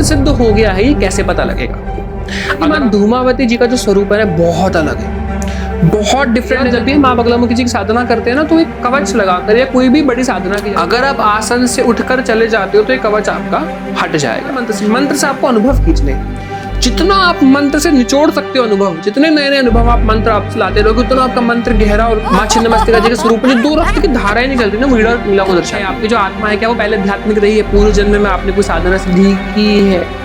मंत्र सिद्ध हो गया है ये कैसे पता लगेगा? अगर धूमावती जी का जो स्वरूप है बहुत अलग है, बहुत डिफरेंट है। जब भी माँ बगलामुखी जी की साधना करते हैं ना तो एक कवच लगाकर या कोई भी बड़ी साधना की, अगर आप आसन से उठकर चले जाते हो तो एक कवच आपका हट जाएगा। मंत्र से आपको अनुभव खींचने, जितना आप मंत्र से निचोड़ सकते हो अनुभव, जितने नए नए अनुभव आप मंत्र आप लाते रहोगे उतना आपका मंत्र गहरा और माँ छिन्नमस्तिका जी के स्वरूप में दो रक्त की धाराएं निकलती है ना, मीड़ा और नीला को दर्शाए। आपकी जो आत्मा है क्या वो पहले आध्यात्मिक रही है, पूर्व जन्म में आपने कोई साधना सिद्धि की है।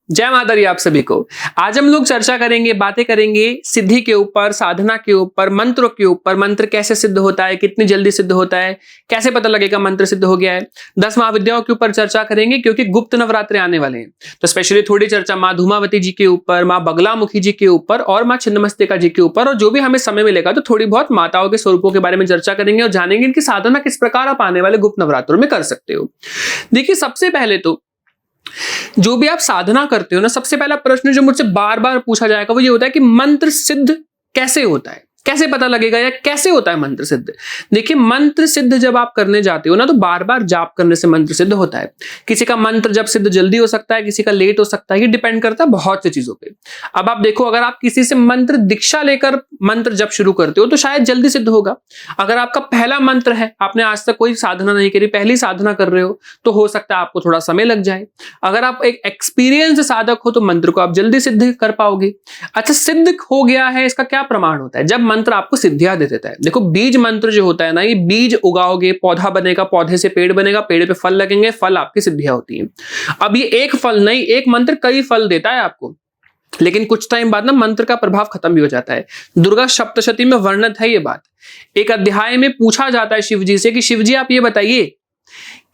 जय माता दी आप सभी को। आज हम लोग चर्चा करेंगे, बातें करेंगे सिद्धि के ऊपर, साधना के ऊपर, मंत्रों के ऊपर। मंत्र कैसे सिद्ध होता है, कितनी जल्दी सिद्ध होता है, कैसे पता लगेगा मंत्र सिद्ध हो गया है। 10 महाविद्याओं के ऊपर चर्चा करेंगे क्योंकि गुप्त नवरात्रे आने वाले हैं, तो स्पेशली थोड़ी चर्चा माँ धूमावती जी के ऊपर, माँ बगलामुखी जी के ऊपर और माँ छिन्नमस्तिका जी के ऊपर। और जो भी हमें समय मिलेगा तो थोड़ी बहुत माताओं के स्वरूपों के बारे में चर्चा करेंगे और जानेंगे इनकी साधना किस प्रकार आप आने वाले गुप्त नवरात्रों में कर सकते हो। देखिए, सबसे पहले तो जो भी आप साधना करते हो ना, सबसे पहला प्रश्न जो मुझसे बार बार पूछा जाएगा वो ये होता है कि मंत्र सिद्ध कैसे होता है, कैसे पता लगेगा या कैसे होता है मंत्र सिद्ध। देखिए, मंत्र सिद्ध जब आप करने जाते हो ना तो बार बार जाप करने से मंत्र सिद्ध होता है। किसी का मंत्र जब सिद्ध जल्दी हो सकता है, किसी का लेट हो सकता है, ये डिपेंड करता है बहुत सी चीजों पे। अब आप देखो, अगर आप किसी से मंत्र दीक्षा लेकर मंत्र जब शुरू करते हो तो शायद जल्दी सिद्ध होगा। अगर आपका पहला मंत्र है, आपने आज तक कोई साधना नहीं करी, पहली साधना कर रहे हो, तो हो सकता है आपको थोड़ा समय लग जाए। अगर आप एक एक्सपीरियंस साधक हो तो मंत्र को आप जल्दी सिद्ध कर पाओगे। अच्छा, सिद्ध हो गया है इसका क्या प्रमाण होता है? जब मंत्र आपको सिद्धियां दे देता है। देखो, बीज मंत्र जो होता है ना, ये बीज उगाओगे, पौधा बनेगा, पौधे से पेड़ बनेगा, पेड़ पे फल लगेंगे, फल आपकी सिद्धियां होती हैं। अब ये एक फल नहीं, एक मंत्र कई फल देता है आपको, लेकिन कुछ टाइम बाद ना मंत्र का प्रभाव खत्म भी हो जाता है। दुर्गा सप्तशती में वर्णित है ये बात। एक अध्याय में पूछा जाता है शिव जी से कि शिव जी आप ये बताइए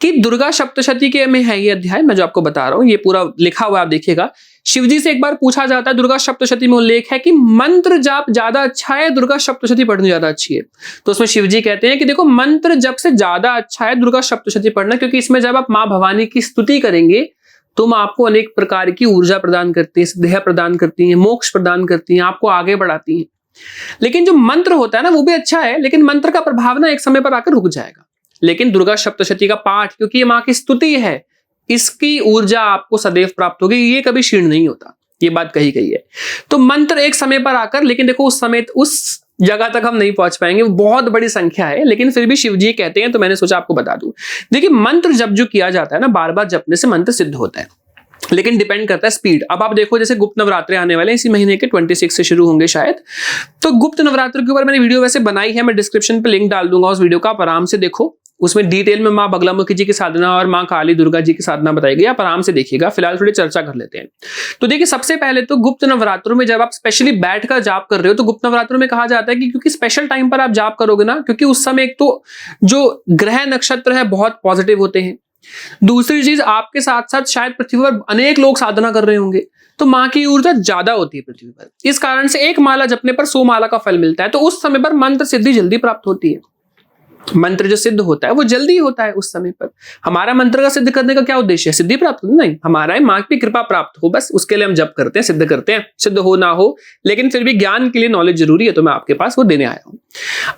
कि दुर्गा सप्तशती के में है ये अध्याय, मैं जो आपको बता रहा हूं, ये पूरा लिखा हुआ आप देखिएगा। शिवजी से एक बार पूछा जाता है, दुर्गा सप्तशती में उल्लेख है कि मंत्र जाप ज्यादा अच्छा है, दुर्गा सप्तशती पढ़नी ज्यादा अच्छी है। तो उसमें शिवजी कहते हैं कि देखो, मंत्र जप से ज्यादा अच्छा है दुर्गा सप्तशती पढ़ना, क्योंकि इसमें जब आप माँ भवानी की स्तुति करेंगे तो माँ आपको अनेक प्रकार की ऊर्जा प्रदान करती है, सिद्धियां प्रदान करती हैं, मोक्ष प्रदान करती हैं, आपको आगे बढ़ाती हैं। लेकिन जो मंत्र होता है ना वो भी अच्छा है, लेकिन मंत्र का प्रभाव ना एक समय पर आकर रुक जाएगा। लेकिन दुर्गा सप्तशती का पाठ, क्योंकि ये माँ की स्तुति है, इसकी ऊर्जा आपको सदैव प्राप्त होगी, ये कभी क्षीण नहीं होता, ये बात कही गई है। तो मंत्र एक समय पर आकर, लेकिन देखो उस समय उस जगह तक हम नहीं पहुंच पाएंगे, वो बहुत बड़ी संख्या है, लेकिन फिर भी शिवजी कहते हैं तो मैंने सोचा आपको बता दूं। देखिए, मंत्र जब जो किया जाता है ना, बार बार जपने से मंत्र सिद्ध होता है, लेकिन डिपेंड करता है स्पीड। अब आप देखो, जैसे गुप्त नवरात्रे आने वाले इसी महीने के 26 से शुरू होंगे शायद, तो गुप्त नवरात्र के ऊपर मैंने वीडियो वैसे बनाई है, मैं डिस्क्रिप्शन पे लिंक डाल दूंगा उस वीडियो का, आप आराम से देखो। उसमें डिटेल में माँ बगलामुखी जी की साधना और माँ काली दुर्गा जी की साधना बताई गई, आप आराम से देखिएगा। फिलहाल थोड़ी चर्चा कर लेते हैं। तो देखिए, सबसे पहले तो गुप्त नवरात्रों में जब आप स्पेशली बैठकर जाप कर रहे हो तो गुप्त नवरात्रों में कहा जाता है कि क्योंकि स्पेशल टाइम पर आप जाप करोगे ना, क्योंकि उस समय एक तो जो ग्रह नक्षत्र है बहुत पॉजिटिव होते हैं, दूसरी चीज आपके साथ साथ शायद पृथ्वी पर अनेक लोग साधना कर रहे होंगे, तो माँ की ऊर्जा ज्यादा होती है पृथ्वी पर। इस कारण से एक माला जपने पर 100 माला का फल मिलता है, तो उस समय पर मंत्र सिद्धि जल्दी प्राप्त होती है। मंत्र जो सिद्ध होता है वो जल्दी होता है उस समय पर। हमारा मंत्र का सिद्ध करने का क्या उद्देश्य है? सिद्धि प्राप्त नहीं, हमारा है माँ की कृपा प्राप्त हो, बस उसके लिए हम जप करते हैं, सिद्ध करते हैं, सिद्ध हो ना हो, लेकिन फिर भी ज्ञान के लिए नॉलेज जरूरी है, तो मैं आपके पास वो देने आया हूं।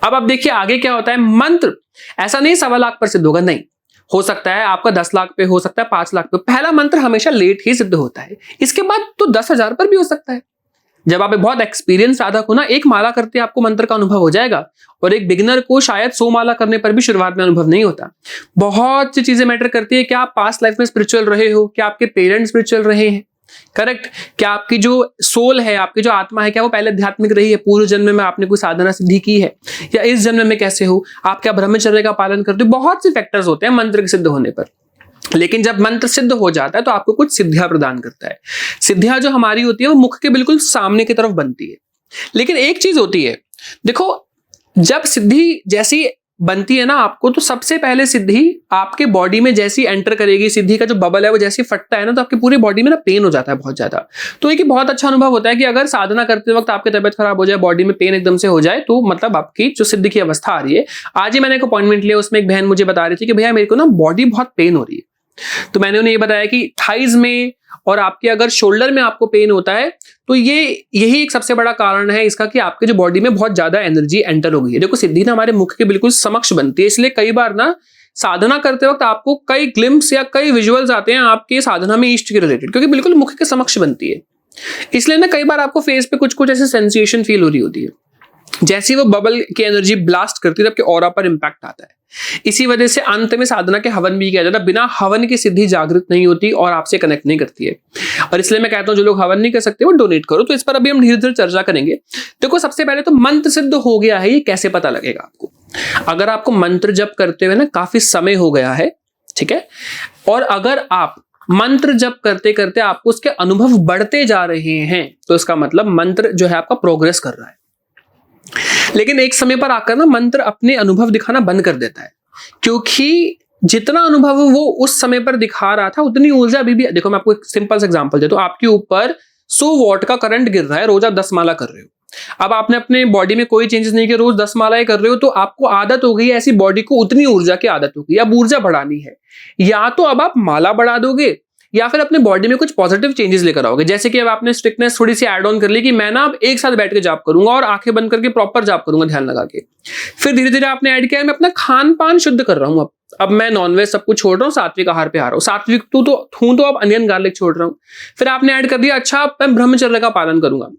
अब आप देखिए आगे क्या होता है। मंत्र ऐसा नहीं 1.25 लाख पर सिद्ध होगा, नहीं, हो सकता है आपका 10 लाख पे, हो सकता है 5 लाख पे। पहला मंत्र हमेशा लेट ही सिद्ध होता है, इसके बाद तो 10,000 पर भी हो सकता है। जब आप एक बहुत एक्सपीरियंस साधक हो ना, एक माला करते आपको मंत्र का अनुभव हो जाएगा, और एक बिगिनर को शायद 100 माला करने पर भी शुरुआत में अनुभव नहीं होता। बहुत सी चीजें मैटर करती है। क्या आप पास्ट लाइफ में स्पिरिचुअल रहे हो? क्या आपके पेरेंट्स स्पिरिचुअल रहे हैं? करेक्ट। क्या आपकी जो सोल है, आपकी जो आत्मा है, क्या वो पहले आध्यात्मिक रही है? पूर्व जन्म में आपने कोई साधना सिद्धि की है, या इस जन्म में कैसे हो? आप क्या ब्रह्मचर्य का पालन करते हो? बहुत से फैक्टर्स होते हैं मंत्र के सिद्ध होने पर। लेकिन जब मंत्र सिद्ध हो जाता है तो आपको कुछ सिद्धियां प्रदान करता है। सिद्धियां जो हमारी होती है वो मुख के बिल्कुल सामने की तरफ बनती है। लेकिन एक चीज होती है, देखो, जब सिद्धि जैसी बनती है ना आपको, तो सबसे पहले सिद्धि आपके बॉडी में जैसी एंटर करेगी, सिद्धि का जो बबल है वो जैसी फटता है ना, तो आपकी पूरी बॉडी में ना पेन हो जाता है बहुत ज्यादा। तो एक बहुत अच्छा अनुभव होता है कि अगर साधना करते वक्त आपकी तबियत खराब हो जाए, बॉडी में पेन एकदम से हो जाए, तो मतलब आपकी जो सिद्धि की अवस्था आ रही है। आज ही मैंने एक अपॉइंटमेंट लिया, उसमें एक बहन मुझे बता रही थी कि भैया मेरे को ना बॉडी बहुत पेन हो रही है। तो मैंने उन्हें ये बताया कि थाइज में और आपके अगर शोल्डर में आपको पेन होता है तो यही एक सबसे बड़ा कारण है इसका कि आपके जो बॉडी में बहुत ज्यादा एनर्जी एंटर हो गई है। देखो, सिद्धि ना हमारे मुख के बिल्कुल समक्ष बनती है, इसलिए कई बार ना साधना करते वक्त आपको कई ग्लिम्स या कई विजुअल्स आते हैं आपके साधना में ईष्ट के रिलेटेड, क्योंकि बिल्कुल मुख के समक्ष बनती है। इसलिए ना कई बार आपको फेस पे कुछ कुछ ऐसे सेंसेशन फील हो रही होती है, जैसी वो बबल की एनर्जी ब्लास्ट करती है आपके ऑरा पर इंपैक्ट आता है। इसी वजह से अंत में साधना के हवन भी किया जाता है। बिना हवन की सिद्धि जागृत नहीं होती और आपसे कनेक्ट नहीं करती है। और इसलिए मैं कहता हूं जो लोग हवन नहीं कर सकते वो डोनेट करो। तो इस पर अभी हम धीरे धीरे चर्चा करेंगे। देखो, सबसे पहले तो मंत्र सिद्ध हो गया है ये कैसे पता लगेगा आपको? अगर आपको मंत्र जप करते हुए ना काफी समय हो गया है, ठीक है, और अगर आप मंत्र जप करते करते आपको उसके अनुभव बढ़ते जा रहे हैं, तो इसका मतलब मंत्र जो है आपका प्रोग्रेस कर रहा है। लेकिन एक समय पर आकर ना मंत्र अपने अनुभव दिखाना बंद कर देता है, क्योंकि जितना अनुभव वो उस समय पर दिखा रहा था उतनी ऊर्जा अभी भी। देखो, मैं आपको एक सिंपल सा एग्जांपल देता हूं। आपके ऊपर 100 वॉट का करंट गिर रहा है, रोज आप 10 माला कर रहे हो। अब आपने अपने बॉडी में कोई चेंजेस नहीं किया, रोज 10 मालाएं कर रहे हो, तो आपको आदत हो गई है, ऐसी बॉडी को उतनी ऊर्जा की आदत हो गई। अब ऊर्जा बढ़ानी है, या तो अब आप माला बढ़ा दोगे या फिर अपने बॉडी में कुछ पॉजिटिव चेंजेस लेकर आओगे। जैसे कि अब आपने स्ट्रिक्टनेस थोड़ी सी ऐड ऑन कर ली कि मैं ना अब एक साथ बैठ के जाप करूंगा और आंखें बंद करके प्रॉपर जाप करूंगा ध्यान लगा के। फिर धीरे धीरे आपने ऐड किया है मैं अपना खान पान शुद्ध कर रहा हूं। अब मैं नॉनवेज सब कुछ छोड़ रहा हूँ, सात्विक आहार पे आ रहा हूँ। सात्विक तो अब अनियन गार्लिक छोड़ रहा हूँ। फिर आपने ऐड कर दिया, अच्छा अब मैं ब्रह्मचर्य का पालन करूंगा।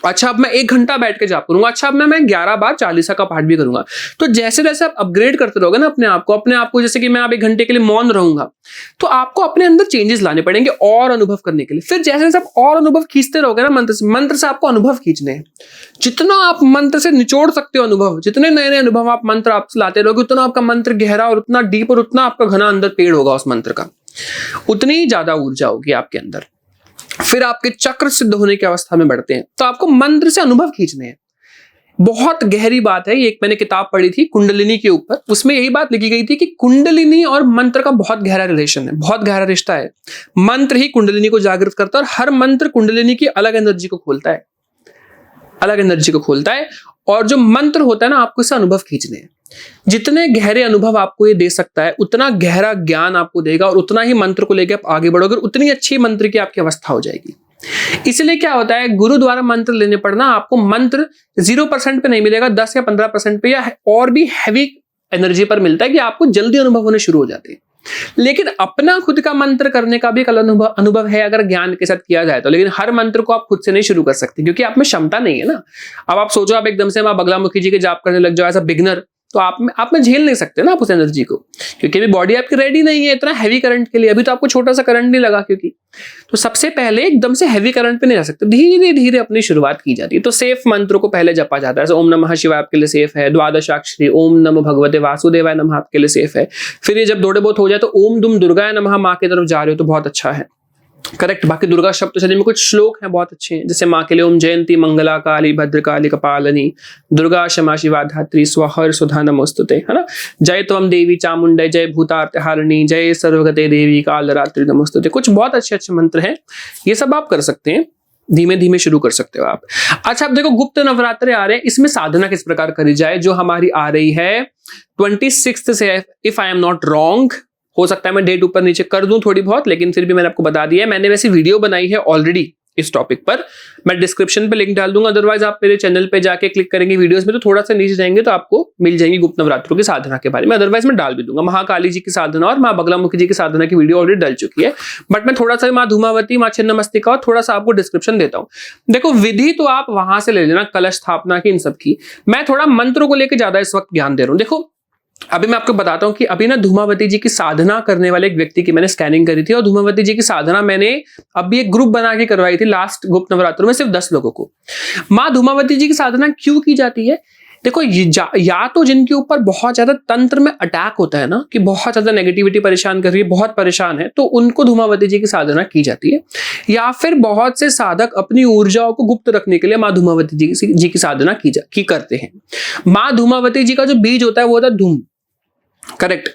अच्छा अब मैं 1 घंटा बैठ के जाप करूंगा। अच्छा अब मैं 11 बार चालीसा का पाठ भी करूंगा। तो जैसे जैसे आप अपग्रेड करते रहोगे ना अपने आप को, जैसे कि मैं अब 1 घंटे के लिए मौन रहूंगा, तो आपको अपने अंदर चेंजेस लाने पड़ेंगे और अनुभव करने के लिए। फिर जैसे जैसे आप और अनुभव खींचते रहोगे ना मंत्र से आपको अनुभव खींचने हैं। जितना आप मंत्र से निचोड़ सकते हो अनुभव, जितने नए नए अनुभव आप मंत्र आपसे लाते रहोगे, उतना आपका मंत्र गहरा और उतना डीप और उतना आपका घना अंदर पेड़ होगा उस मंत्र का, उतनी ज्यादा ऊर्जा होगी आपके अंदर। फिर आपके चक्र सिद्ध होने की अवस्था में बढ़ते हैं। तो आपको मंत्र से अनुभव खींचने हैं। बहुत गहरी बात है। एक मैंने किताब पढ़ी थी कुंडलिनी के ऊपर, उसमें यही बात लिखी गई थी कि कुंडलिनी और मंत्र का बहुत गहरा रिलेशन है, बहुत गहरा रिश्ता है। मंत्र ही कुंडलिनी को जागृत करता है और हर मंत्र कुंडलिनी की अलग एनर्जी को खोलता है, अलग एनर्जी को खोलता है। और जो मंत्र होता है ना, आपको इससे अनुभव खींचने हैं। जितने गहरे अनुभव आपको ये दे सकता है, उतना गहरा ज्ञान आपको देगा और उतना ही मंत्र को लेकर आप आगे बढ़ोगे, उतनी अच्छी मंत्र की आपकी अवस्था हो जाएगी। इसलिए क्या होता है, गुरु द्वारा मंत्र लेने पर ना आपको मंत्र 0% पे नहीं मिलेगा, 10 या 15% पे या और भी हैवी एनर्जी पर मिलता है कि आपको जल्दी अनुभव होने शुरू हो जाते हैं। लेकिन अपना खुद का मंत्र करने का भी एक अलग अनुभव है अगर ज्ञान के साथ किया जाए तो। लेकिन हर मंत्र को आप खुद से नहीं शुरू कर सकते, क्योंकि आप में क्षमता नहीं है ना। अब आप सोचो आप एकदम से मां बगलामुखी जी के जाप करने लग जाओ एज अ बिगनर, तो आप में झेल नहीं सकते ना आप उस एनर्जी को, क्योंकि अभी बॉडी आपकी रेडी नहीं है इतना हैवी करंट के लिए। अभी तो आपको छोटा सा करंट नहीं लगा क्योंकि। तो सबसे पहले एकदम से हैवी करंट पे नहीं जा सकते, धीरे धीरे अपनी शुरुआत की जाती है। तो सेफ मंत्रों को पहले जपा जाता है। ओम नमः शिवाय आपके लिए सेफ है। द्वादशाक्षरी ओम नमो भगवते वासुदेवाय नमः आपके लिए सेफ है। फिर ये जब थोड़े बहुत हो जाए तो ओम दुम दुर्गाय नमः माँ की तरफ जा रहे हो तो बहुत अच्छा है, करेक्ट। बाकी दुर्गा शब्द शरीर में कुछ श्लोक हैं बहुत अच्छे हैं, जैसे माँ के लिए ओम जयंती मंगला काली भद्रकाली कपालिनी दुर्गा क्षमा शिवा धात्री स्वाहा सुधा नमोस्तुते, है ना। जय त्वं देवी चामुंडे जय भूतार्तिहारिणी जय सर्वगते देवी कालरात्रि नमोस्तुते। कुछ बहुत अच्छे अच्छे मंत्र हैं, ये सब आप कर सकते हैं, धीमे धीमे शुरू कर सकते हो आप। अच्छा अब देखो गुप्त नवरात्रे आ रहे हैं, इसमें साधना किस प्रकार करी जाए, जो हमारी आ रही है 26 से, if I am not wrong. हो सकता है मैं डेट ऊपर नीचे कर दूं थोड़ी बहुत, लेकिन फिर भी मैंने आपको बता दिया है। मैंने वैसे वीडियो बनाई है ऑलरेडी इस टॉपिक पर, मैं डिस्क्रिप्शन पे लिंक डाल दूंगा। अदरवाइज आप मेरे चैनल पे जाके क्लिक करेंगे वीडियोस में तो थोड़ा सा नीचे जाएंगे तो आपको मिल जाएंगी गुप्त नवरात्रों की साधना के बारे में। अदरवाइज मैं डाल भी दूंगा। महाकाली जी की साधना और माँ बगलामुखी जी की साधना की वीडियो ऑलरेडी डल चुकी है, बट मैं थोड़ा सा माँ धूमावती माँ छिन्नमस्तिका और थोड़ा सा आपको डिस्क्रिप्शन देता हूँ। देखो विधि तो आप वहां से ले लेना, कलश स्थापना की इन सब की। मैं थोड़ा मंत्रों को लेकर ज्यादा इस वक्त ज्ञान दे रहा हूँ। देखो अभी मैं आपको बताता हूं कि अभी ना धूमावती जी की साधना करने वाले एक व्यक्ति की मैंने स्कैनिंग करी थी और धूमावती जी की साधना मैंने अभी एक ग्रुप बना के करवाई थी लास्ट गुप्त नवरात्रों में, सिर्फ 10 लोगों को। माँ धूमावती जी की साधना क्यों की जाती है? देखो या तो जिनके ऊपर बहुत ज्यादा तंत्र में अटैक होता है ना, कि बहुत ज्यादा नेगेटिविटी परेशान कर रही है, बहुत परेशान है, तो उनको धूमावती जी की साधना की जाती है। या फिर बहुत से साधक अपनी ऊर्जाओं को गुप्त रखने के लिए माँ धूमावती जी की साधना की करते हैं। माँ धूमावती जी का जो बीज होता है वो होता है धूम, करेक्ट।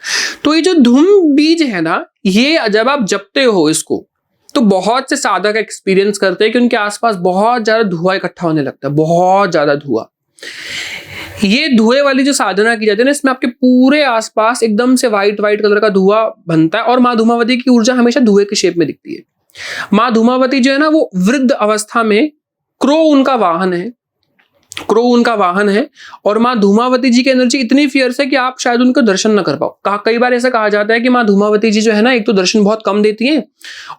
तो ये जो धूम बीज है ना, ये जब आप जपते हो इसको तो बहुत से साधक एक्सपीरियंस करते हैं कि उनके आसपास बहुत ज्यादा धुआं इकट्ठा होने लगता है, बहुत ज्यादा धुआं। ये धुएं वाली जो साधना की जाती है ना, इसमें आपके पूरे आसपास एकदम से व्हाइट कलर का धुआं बनता है और माँ धूमावती की ऊर्जा हमेशा धुएं के शेप में दिखती है। माँ धूमावती जो है ना, वो वृद्ध अवस्था में क्रो उनका वाहन है, क्रो उनका वाहन है और माँ धूमावती जी की एनर्जी इतनी फियर्स है कि आप शायद उनको दर्शन न कर पाओ। कई बार ऐसा कहा जाता है कि माँ धूमावती जी जो है ना, एक तो दर्शन बहुत कम देती हैं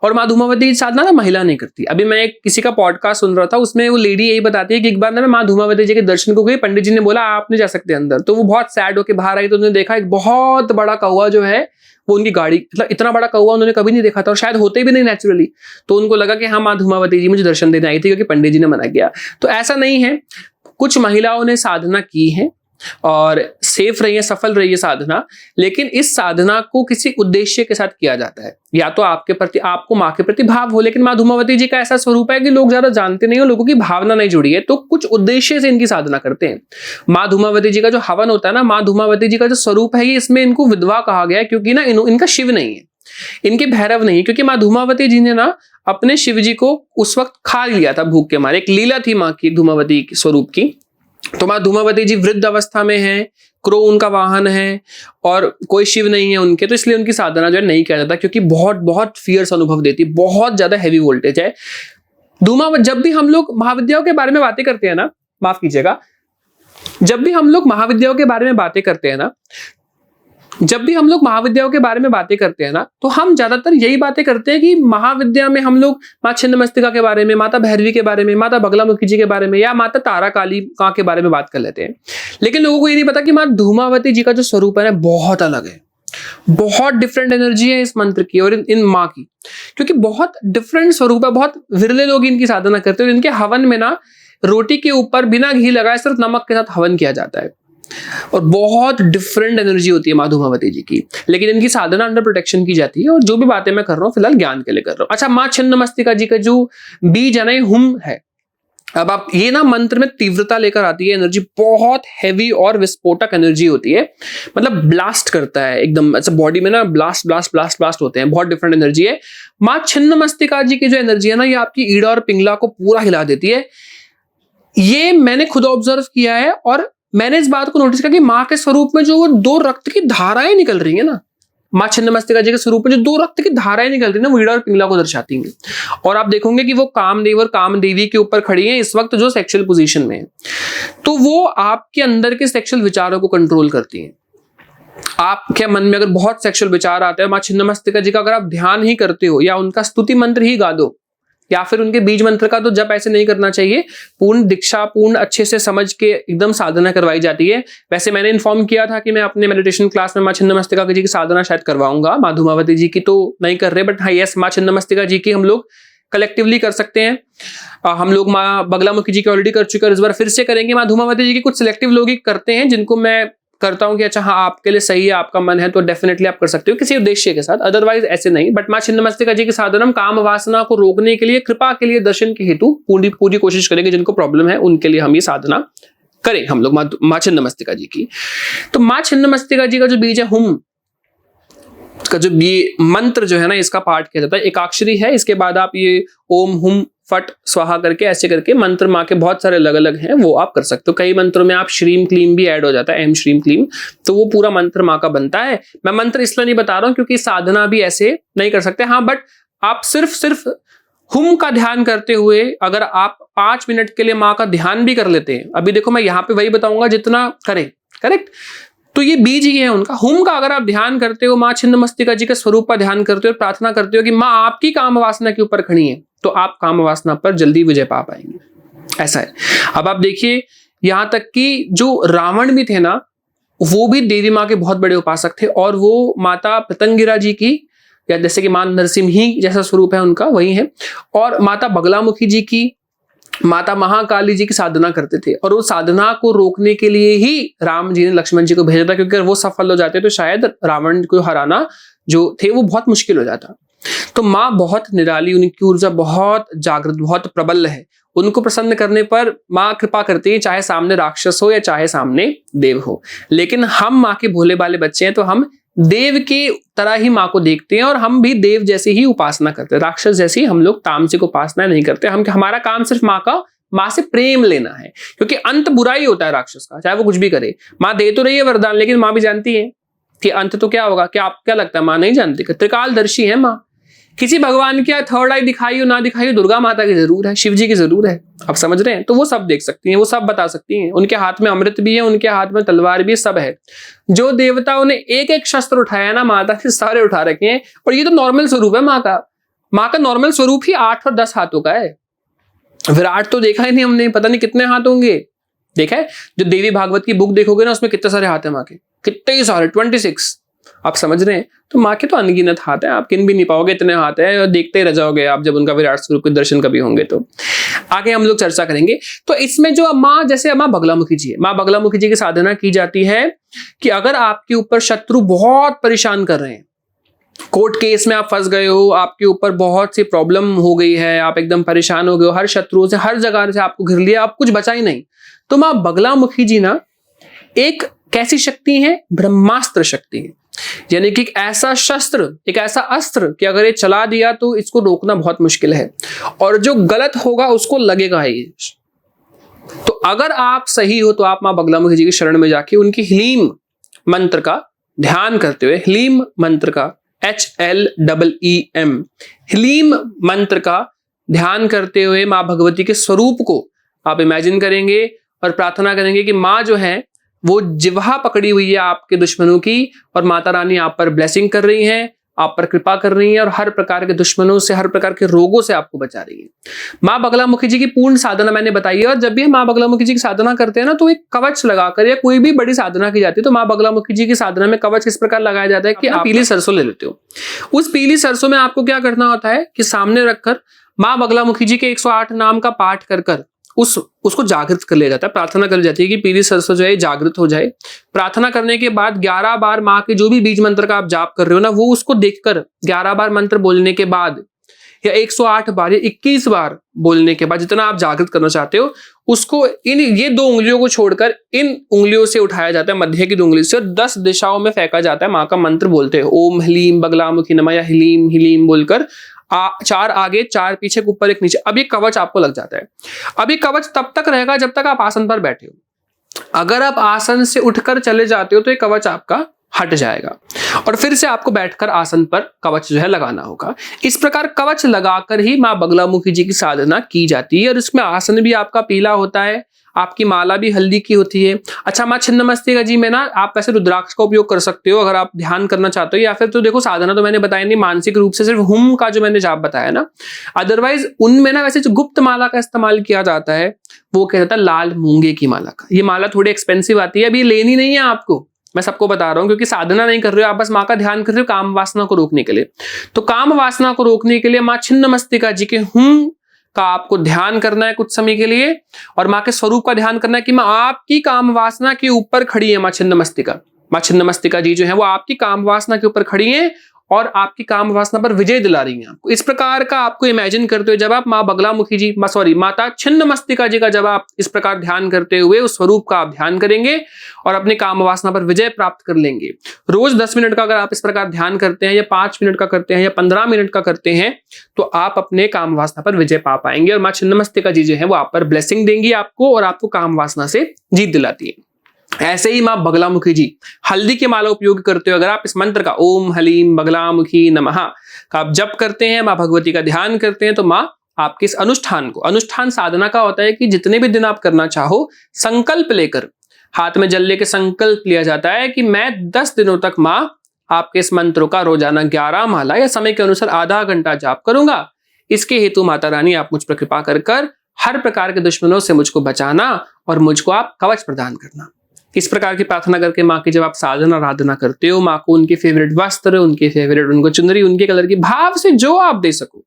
और माँ धूमावती की साधना ना महिला नहीं करती। अभी मैं एक किसी का पॉडकास्ट सुन रहा था, उसमें वो लेडी यही बताती है कि एक बार ना मैं माँ धूमावती जी के दर्शन को गई, पंडित जी ने बोला आप नहीं जा सकते अंदर, तो वो बहुत सैड होकर बाहर आई, तो उन्होंने देखा एक बहुत बड़ा कौवा जो है वो उनकी गाड़ी, मतलब इतना बड़ा कौवा उन्होंने कभी नहीं देखा था और शायद होते भी नहीं नेचुरली। तो उनको लगा कि हाँ माँ धूमावती जी मुझे दर्शन देने आई थी क्योंकि पंडित जी ने मना किया। तो ऐसा नहीं है, कुछ महिलाओं ने साधना की है और सेफ रही है, सफल रही है साधना, लेकिन इस साधना को किसी उद्देश्य के साथ किया जाता है। या तो आपके प्रति, आपको माँ के प्रति भाव हो, लेकिन माँ धूमावती जी का ऐसा स्वरूप है कि लोग ज्यादा जानते नहीं हो, लोगों की भावना नहीं जुड़ी है, तो कुछ उद्देश्य से इनकी साधना करते हैं। माँ धूमावती जी का जो हवन होता है ना, माँ धूमावती जी का जो स्वरूप है, इसमें इनको विधवा कहा गया है क्योंकि ना इनका शिव नहीं है, इनके भैरव नहीं, क्योंकि माँ धूमावती जी ने ना अपने शिव जी को उस वक्त खा लिया था भूख के मारे। एक लीला थी माँ की धूमावती स्वरूप की। तो माँ धूमावती जी वृद्ध अवस्था में है, क्रो उनका वाहन है और कोई शिव नहीं है उनके, तो इसलिए उनकी साधना जो है नहीं किया जाता, क्योंकि बहुत बहुत फियर्स अनुभव देती है, बहुत ज्यादा हैवी वोल्टेज है। जब भी हम लोग महाविद्याओं के बारे में बातें करते हैं ना, माफ कीजिएगा, जब भी हम लोग महाविद्याओं के बारे में बातें करते हैं ना, तो हम ज्यादातर यही बातें करते हैं कि महाविद्या में हम लोग माँ छिन्नमस्तिका के बारे में, माता भैरवी के बारे में, माता बगलामुखी जी के बारे में या माता तारा काली का के बारे में बात कर लेते हैं। लेकिन लोगों को ये नहीं पता कि माँ धूमावती जी का जो स्वरूप है ना बहुत अलग है, बहुत डिफरेंट एनर्जी है इस मंत्र की और इन माँ की, क्योंकि बहुत डिफरेंट स्वरूप है। बहुत विरले लोग इनकी साधना करते हैं। इनके हवन में ना रोटी के ऊपर बिना घी लगाए सिर्फ नमक के साथ हवन किया जाता है और बहुत डिफरेंट एनर्जी होती है माँ धूमावती जी की, लेकिन इनकी साधना अंडर प्रोटेक्शन की जाती है। और जो भी बातें मैं कर रहा हूँ फिलहाल ज्ञान के लिए कर रहा हूँ। अच्छा, माँ छिन्नमस्तिका जी का जो बीज है ना, हुम है। अब आप ये ना मंत्र में तीव्रता लेकर आती है, एनर्जी बहुत हैवी और विस्फोटक एनर्जी होती है, मतलब ब्लास्ट करता है एकदम, ऐसा बॉडी में ना ब्लास्ट ब्लास्ट ब्लास्ट ब्लास्ट होते हैं, बहुत डिफरेंट एनर्जी है। माँ छिन्नमस्तिका जी की जो एनर्जी है ना, ये आपकी ईड़ा और पिंगला को पूरा हिला देती है। ये मैंने खुद ऑब्जर्व किया है और मैंने इस बात को नोटिस किया कि माँ के स्वरूप में जो वो दो रक्त की धाराएं निकल रही है ना, माँ छिन्नमस्तिका जी के स्वरूप में जो दो रक्त की धाराएं निकल रही है ना, वो ईड़ा और पिंगला को दर्शाती हैं। और आप देखोगे कि वो कामदेव और कामदेवी के ऊपर खड़ी हैं इस वक्त जो सेक्सुअल पोजीशन में है, तो वो आपके अंदर के सेक्सुअल विचारों को कंट्रोल करती हैं। आपके मन में अगर बहुत सेक्सुअल विचार आते हैं, माँ छिन्नमस्तिका जी का अगर आप ध्यान ही करते हो या उनका स्तुति मंत्र ही गा दो या फिर उनके बीज मंत्र का तो जब ऐसे नहीं करना चाहिए, पूर्ण दीक्षा पूर्ण अच्छे से समझ के एकदम साधना करवाई जाती है। वैसे मैंने इन्फॉर्म किया था कि मैं अपने मेडिटेशन क्लास में माँ छिन्नमस्तिका जी की साधना शायद करवाऊंगा, माँ धूमावती जी की तो नहीं कर रहे, बट हाँ यस, माँ छिन्नमस्तिका जी की हम लोग कलेक्टिवली कर सकते हैं। हम लोग माँ बगलामुखी जी की ऑलरेडी कर चुके हैं, इस बार फिर से करेंगे। माँ धूमावती जी की कुछ सिलेक्टिव लोग ही करते हैं, जिनको मैं करता हूं कि अच्छा हाँ आपके लिए सही है, आपका मन है तो डेफिनेटली आप कर सकते हो किसी उद्देश्य के साथ, अदरवाइज ऐसे नहीं। बट माँ छिन्नमस्तिका जी की साधना काम वासना को रोकने के लिए, कृपा के लिए, दर्शन के हेतु पूरी कोशिश करेंगे। जिनको प्रॉब्लम है उनके लिए हम ये साधना करें हम लोग माँ छिन्नमस्तिका जी की। तो माँ छिन्नमस्तिका जी का जो बीज है हुम का जो ये मंत्र जो है ना, इसका पाठ किया जाता है, एकाक्षरी है। इसके बाद आप ये ओम हुम फट स्वाहा करके ऐसे करके मंत्र माँ के बहुत सारे अलग अलग हैं, वो आप कर सकते हो। कई मंत्रों में आप श्रीम क्लीम भी ऐड हो जाता है, एम श्रीम क्लीम, तो वो पूरा मंत्र माँ का बनता है। मैं मंत्र इसलिए नहीं बता रहा हूं क्योंकि साधना भी ऐसे नहीं कर सकते, हाँ बट आप सिर्फ हुम का ध्यान करते हुए अगर आप 5 मिनट के लिए माँ का ध्यान भी कर लेते हैं, अभी देखो मैं यहाँ पे वही बताऊंगा जितना करें, करेक्ट, तो ये बीज ही है उनका। हुम का अगर आप ध्यान करते हो, माँ छिन्नमस्तिका जी के स्वरूप का ध्यान करते हो, प्रार्थना करते हो कि माँ आपकी काम वासना के ऊपर खड़ी है, तो आप काम वासना पर जल्दी विजय पा पाएंगे। ऐसा है। अब आप देखिए यहां तक कि जो रावण भी थे ना, वो भी देवी माँ के बहुत बड़े उपासक थे और वो माता पतंगिरा जी की, या जैसे कि मां नरसिंही जैसा स्वरूप है उनका वही है, और माता बगलामुखी जी की, माता महाकाली जी की साधना करते थे। और उस साधना को रोकने के लिए ही राम जी ने लक्ष्मण जी को भेजा था, क्योंकि अगर वो सफल हो जाते तो शायद रावण को हराना जो थे वो बहुत मुश्किल हो जाता। तो माँ बहुत निराली, उनकी ऊर्जा बहुत जागृत, बहुत प्रबल है। उनको प्रसन्न करने पर माँ कृपा करती है, चाहे सामने राक्षस हो या चाहे सामने देव हो। लेकिन हम माँ के भोले भाले बच्चे हैं, तो हम देव के तरह ही माँ को देखते हैं और हम भी देव जैसी ही उपासना करते हैं। राक्षस जैसी हम लोग तामसिक उपासना नहीं करते। हमारा काम सिर्फ माँ से प्रेम लेना है, क्योंकि अंत बुरा ही होता है राक्षस का, चाहे वो कुछ भी करे। माँ दे तो रही है वरदान, लेकिन माँ भी जानती है कि अंत तो क्या होगा। क्या आप क्या लगता है माँ नहीं जानती? त्रिकालदर्शी है माँ, किसी भगवान की थर्ड आई दिखाई हो ना दिखाई हो, दुर्गा माता की जरूर है, शिव जी की जरूर है, आप समझ रहे हैं। तो वो सब देख सकती हैं, वो सब बता सकती हैं, उनके हाथ में अमृत भी है, उनके हाथ में तलवार भी, सब है। जो देवताओं ने एक एक शस्त्र उठाया ना, माता ने सारे उठा रखे हैं। और ये तो नॉर्मल स्वरूप है माँ का नॉर्मल स्वरूप ही 8 और 10 हाथों का है। विराट तो देखा ही नहीं हमने, पता नहीं कितने हाथ होंगे। देखा है, जो देवी भागवत की बुक देखोगे ना, उसमें कितने सारे हाथ है माँ के, कितने ही सारे, 26। आप समझ रहे हैं। तो माँ के तो अनगिनत हाथ है, आप गिन भी नहीं पाओगे, इतने हाथ है, और देखते ही रह जाओगे आप जब उनका विराट स्वरूप के दर्शन कभी होंगे। तो आगे हम लोग चर्चा करेंगे। तो इसमें जो माँ, जैसे माँ बगलामुखी जी है, माँ बगलामुखी जी की साधना की जाती है कि अगर आपके ऊपर शत्रु बहुत परेशान कर रहे हैं, कोर्ट केस में आप फंस गए हो, आपके ऊपर बहुत सी प्रॉब्लम हो गई है, आप एकदम परेशान हो गए हो, हर शत्रुओं से, हर जगह से आपको घिर लिया, आप कुछ बचा ही नहीं, तो माँ बगलामुखी जी ना एक कैसी शक्ति है, ब्रह्मास्त्र शक्ति है। यानी कि एक ऐसा शस्त्र, एक ऐसा अस्त्र कि अगर ये चला दिया तो इसको रोकना बहुत मुश्किल है, और जो गलत होगा उसको लगेगा ही। तो अगर आप सही हो तो आप माँ बगलामुखी जी की शरण में जाके उनकी ह्लीम मंत्र का ध्यान करते हुए, ह्लीम मंत्र का HLEEM, ह्लीम मंत्र का ध्यान करते हुए माँ भगवती के स्वरूप को आप इमेजिन करेंगे और प्रार्थना करेंगे कि माँ जो है वो जिह्वा पकड़ी हुई है आपके दुश्मनों की, और माता रानी आप पर ब्लेसिंग कर रही हैं, आप पर कृपा कर रही हैं, और हर प्रकार के दुश्मनों से, हर प्रकार के रोगों से आपको बचा रही है। माँ बगलामुखी जी की पूर्ण साधना मैंने बताई है। और जब भी हम माँ बगलामुखी जी की साधना करते हैं ना, तो एक कवच लगाकर, या कोई भी बड़ी साधना की जाती है तो माँ बगलामुखी जी की साधना में कवच इस प्रकार लगाया जाता है कि आप पीली सरसों ले लेते हो। उस पीली सरसों में आपको क्या करना होता है कि सामने रखकर माँ बगलामुखी जी के 108 नाम का पाठ कर उसको जागृत कर लिया जाता है। प्रार्थना कर जाती है कि पीली सरसों जो है जागृत हो जाए। प्रार्थना करने के बाद 11 बार माँ के जो भी बीज मंत्र का आप जाप कर रहे हो ना, वो उसको देखकर 11 बार मंत्र बोलने के बाद, या 108 बार या 21 बार बोलने के बाद, जितना आप जागृत करना चाहते हो, उसको ये 2 उंगलियों को छोड़कर इन उंगलियों से उठाया जाता है, मध्य की 2 उंगली से, और 10 दिशाओं में फेंका जाता है। माँ का मंत्र बोलते हैं, ओम ह्लीम बगलामुखी नमः, या ह्लीम ह्लीम बोलकर 4 आगे 4 पीछे, ऊपर 1 नीचे। अब ये कवच आपको लग जाता है। अब ये कवच तब तक रहेगा जब तक आप आसन पर बैठे हो। अगर आप आसन से उठकर चले जाते हो तो ये कवच आपका हट जाएगा, और फिर से आपको बैठकर आसन पर कवच जो है लगाना होगा। इस प्रकार कवच लगाकर ही माँ बगलामुखी जी की साधना की जाती है। और इसमें आसन भी आपका पीला होता है, आपकी माला भी हल्दी की होती है। अच्छा, माँ छिन्नमस्तिका जी में ना आप वैसे रुद्राक्ष का उपयोग कर सकते हो अगर आप ध्यान करना चाहते हो, या फिर तो देखो साधना तो मैंने बताया नहीं, मानसिक रूप से सिर्फ हुम का जो मैंने जाप बताया ना, अदरवाइज उनमें ना वैसे जो गुप्त माला का इस्तेमाल किया जाता है वो क्या जाता है, लाल मूंगे की माला का। ये माला थोड़ी एक्सपेंसिव आती है, अभी लेनी नहीं है आपको, मैं सबको बता रहा हूं, क्योंकि साधना नहीं कर रहे हो आप, बस माँ का ध्यान कर रहे हो काम वासना को रोकने के लिए। तो काम वासना को रोकने के लिए माँ छिन्नमस्तिका जी के हुम का आपको ध्यान करना है कुछ समय के लिए, और माँ के स्वरूप का ध्यान करना है कि माँ आपकी काम वासना के ऊपर खड़ी है। माँ छिन्नमस्तिका जी जो है वो आपकी काम वासना के ऊपर खड़ी है और आपकी काम वासना पर विजय दिला रही हैं आपको। इस प्रकार का आपको इमेजिन करते हुए जब आप माँ बगलामुखी जी, माता छिन्नमस्तिका जी का जब आप इस प्रकार ध्यान करते हुए उस स्वरूप का आप ध्यान करेंगे और अपने काम वासना पर विजय प्राप्त कर लेंगे। रोज 10 मिनट का अगर आप इस प्रकार ध्यान करते हैं, या 5 मिनट का करते हैं, या 15 मिनट का करते हैं, तो आप अपने काम वासना पर विजय पा पाएंगे, और माँ छिन्नमस्तिका जी जो है वो आप पर ब्लेसिंग देंगी आपको, और आपको काम वासना से जीत दिलाती है। ऐसे ही माँ बगलामुखी जी हल्दी की माला उपयोग करते हो, अगर आप इस मंत्र का ओम हलीम बगलामुखी नमः का आप जप करते हैं, माँ भगवती का ध्यान करते हैं, तो माँ आपके इस अनुष्ठान को, अनुष्ठान साधना का होता है कि जितने भी दिन आप करना चाहो, संकल्प लेकर, हाथ में जल लेकर संकल्प लिया जाता है कि मैं 10 दिनों तक माँ आपके इस मंत्र का रोजाना 11 माला या समय के अनुसार आधा घंटा जाप करूंगा। इसके हेतु माता रानी आप मुझ पर कृपा कर हर प्रकार के दुश्मनों से मुझको बचाना, और मुझको आप कवच प्रदान करना। इस प्रकार की प्रार्थना करके माँ की जब आप साधना आराधना करते हो, माँ को उनके फेवरेट वस्त्र, उनके फेवरेट उनको चुनरी, उनके कलर की, भाव से जो आप दे सको,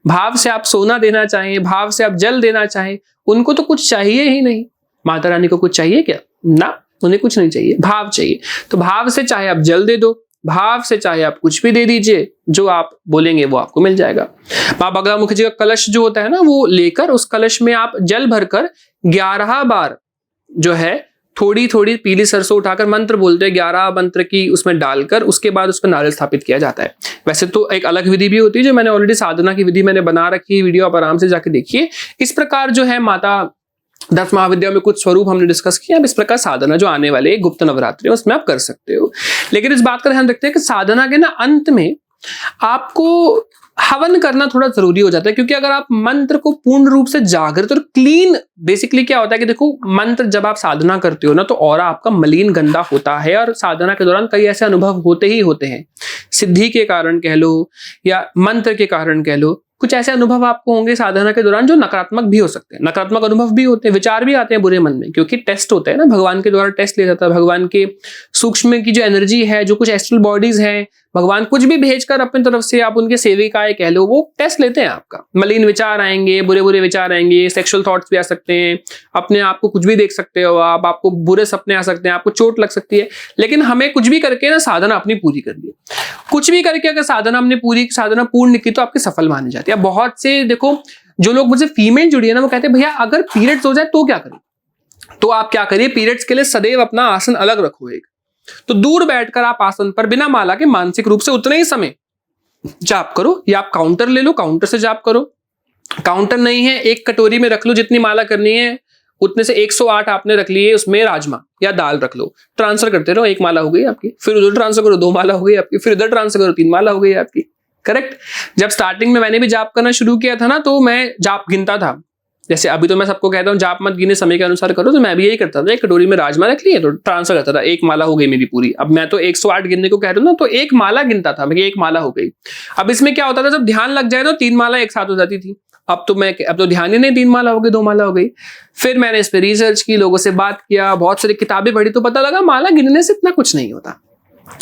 भाव से आप सोना देना चाहें, भाव से आप जल देना चाहें, उनको तो कुछ चाहिए ही नहीं। माता रानी को कुछ चाहिए क्या? ना, उन्हें कुछ नहीं चाहिए, भाव चाहिए। तो भाव से चाहे आप जल दे दो, भाव से चाहे आप कुछ भी दे दीजिए, जो आप बोलेंगे वो आपको मिल जाएगा। माँ बगलामुखी जी का कलश जो होता है ना, वो लेकर उस कलश में आप जल भरकर 11 बार जो है थोड़ी थोड़ी पीली सरसों उठाकर मंत्र बोलते हैं, 11 मंत्र की उसमें डालकर, उसके बाद उस पर नारियल स्थापित किया जाता है। वैसे तो एक अलग विधि भी होती है, जो मैंने ऑलरेडी साधना की विधि मैंने बना रखी है, वीडियो आप आराम से जाके देखिए। इस प्रकार जो है माता 10 महाविद्या में कुछ स्वरूप हमने डिस्कस किया। अब इस प्रकार साधना जो आने वाले गुप्त नवरात्रि है उसमें आप कर सकते हो। लेकिन इस बात का ध्यान रखते हैं कि साधना के ना अंत में आपको हवन करना थोड़ा जरूरी हो जाता है, क्योंकि अगर आप मंत्र को पूर्ण रूप से जागृत और क्लीन, बेसिकली क्या होता है कि देखो मंत्र जब आप साधना करते हो ना तो ऑरा आपका मलिन गंदा होता है, और साधना के दौरान कई ऐसे अनुभव होते ही होते हैं, सिद्धि के कारण कह लो या मंत्र के कारण कह लो, कुछ ऐसे अनुभव आपको होंगे साधना के दौरान जो नकारात्मक भी हो सकते हैं, नकारात्मक अनुभव भी होते हैं, विचार भी आते हैं बुरे मन में, क्योंकि टेस्ट होता है ना, भगवान के द्वारा टेस्ट लिया जाता है, भगवान के सूक्ष्म की जो एनर्जी है, जो कुछ एस्ट्रल बॉडीज हैं, भगवान कुछ भी भेजकर अपनी तरफ से आप उनके सेविकाएं कह लो, वो टेस्ट लेते हैं आपका। मलिन विचार आएंगे, बुरे बुरे विचार आएंगे, सेक्सुअल थॉट्स भी आ सकते हैं, अपने आप को कुछ भी देख सकते हो आप, आपको बुरे सपने आ सकते हैं, आपको चोट लग सकती है, लेकिन हमें कुछ भी करके ना साधना अपनी पूरी करनी है। कुछ भी करके अगर साधना हमने साधना पूर्ण की तो आपकी सफल मानी जाती है। बहुत से देखो जो लोग मुझसे फीमेल जुड़ी है ना, वो कहते हैं भैया अगर पीरियड्स हो जाए तो क्या करें, तो आप क्या करिए, पीरियड्स के लिए सदैव अपना आसन अलग रखो एक, तो दूर बैठकर आप आसन पर बिना माला के मानसिक रूप से उतने ही समय जाप करो, या आप काउंटर ले लो, काउंटर से जाप करो। काउंटर नहीं है, एक कटोरी में रख लो जितनी माला करनी है, उतने से 108 आपने रख लिए, उसमें राजमा या दाल रख लो, ट्रांसफर करते रहो, 1 माला हो गई आपकी, फिर उधर ट्रांसफर करो 2 माला हो गई आपकी, फिर उधर ट्रांसफर करो 3 माला हो गई आपकी। करेक्ट। जब स्टार्टिंग में मैंने भी जाप करना शुरू किया था ना, तो मैं जाप गिनता था, जैसे अभी तो मैं सबको कहता हूँ जाप मत गिने, समय के अनुसार करो, तो मैं भी यही करता था, एक कटोरी में राजमा रख लिए तो ट्रांसफर करता था, 1 माला हो गई मेरी पूरी। अब मैं तो 108 गिनने को कह रहा हूँ ना, तो 1 माला गिनता था मैं, 1 माला हो गई। अब इसमें क्या होता था, जब ध्यान लग जाए तो 3 माला एक साथ हो जाती थी। अब तो ध्यान ही नहीं, 3 माला हो गई, 2 माला हो गई। फिर मैंने इस पे रिसर्च की, लोगों से बात किया, बहुत सारी किताबें पढ़ी, तो पता लगा माला गिनने से इतना कुछ नहीं होता,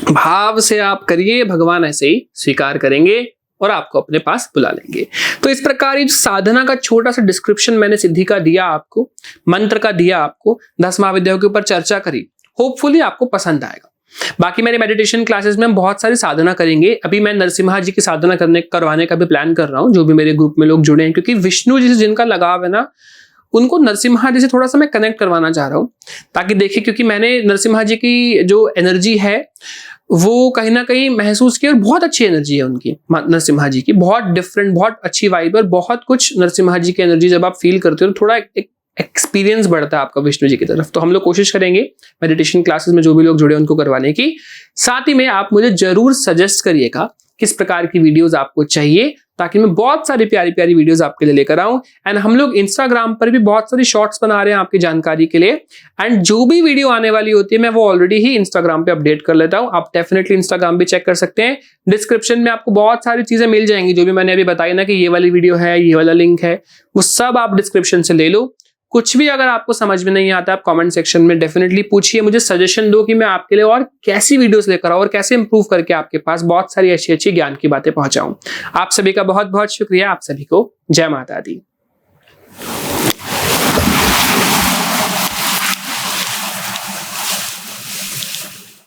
भाव से आप करिए, भगवान ऐसे ही स्वीकार करेंगे और आपको अपने पास बुला लेंगे। तो इस प्रकार ये साधना का छोटा सा डिस्क्रिप्शन मैंने सिद्धि का दिया आपको, मंत्र का दिया आपको, 10 महाविद्याओं के ऊपर चर्चा करी, होपफुली आपको पसंद आएगा। बाकी मेरे मेडिटेशन क्लासेस में हम बहुत सारी साधना करेंगे। अभी मैं नरसिम्हा जी की साधना करवाने का भी प्लान कर रहा हूँ, जो भी मेरे ग्रुप में लोग जुड़े हैं, क्योंकि विष्णु जी से जिनका लगाव है ना, उनको नरसिम्हा जी से थोड़ा सा मैं कनेक्ट करवाना चाह रहा हूँ, ताकि देखिए, क्योंकि मैंने नरसिम्हा जी की जो एनर्जी है वो कहीं ना कहीं महसूस की, और बहुत अच्छी एनर्जी है उनकी, नरसिम्हा जी की बहुत डिफरेंट, बहुत अच्छी वाइब, और बहुत कुछ नरसिम्हा जी की एनर्जी जब आप फील करते हो तो थोड़ा एक एक्सपीरियंस बढ़ता है आपका विष्णु जी की तरफ। तो हम लोग कोशिश करेंगे मेडिटेशन क्लासेस में जो भी लोग जुड़े उनको करवाने की। साथ ही में आप मुझे जरूर सजेस्ट करिएगा किस प्रकार की वीडियोस आपको चाहिए, ताकि मैं बहुत सारी प्यारी प्यारी वीडियोस आपके लिए लेकर आऊं। एंड हम लोग इंस्टाग्राम पर भी बहुत सारी शॉर्ट्स बना रहे हैं आपकी जानकारी के लिए, एंड जो भी वीडियो आने वाली होती है मैं वो ऑलरेडी ही इंस्टाग्राम पे अपडेट कर लेता हूं। आप डेफिनेटली इंस्टाग्राम भी चेक कर सकते हैं, डिस्क्रिप्शन में आपको बहुत सारी चीजें मिल जाएंगी, जो भी मैंने अभी बताई ना कि ये वाली वीडियो है, ये वाला लिंक है, वो सब आप डिस्क्रिप्शन से ले लो। कुछ भी अगर आपको समझ में नहीं आता, आप कमेंट सेक्शन में डेफिनेटली पूछिए, मुझे सजेशन दो कि मैं आपके लिए और कैसी वीडियोस लेकर आऊं और कैसे इंप्रूव करके आपके पास बहुत सारी अच्छी अच्छी ज्ञान की बातें पहुंचाऊं। आप सभी का बहुत बहुत शुक्रिया। आप सभी को जय माता दी।